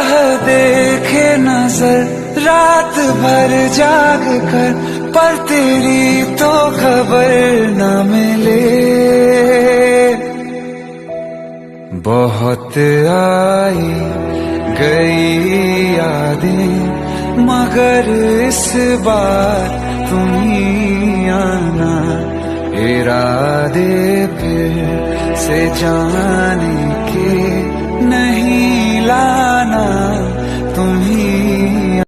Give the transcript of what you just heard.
राह देखे नजर रात भर जाग कर, पर तेरी तो खबर न मिले। बहुत आई गई यादें मगर इस बार तुम ही आना, इरादे फिर से जाने के नहीं ला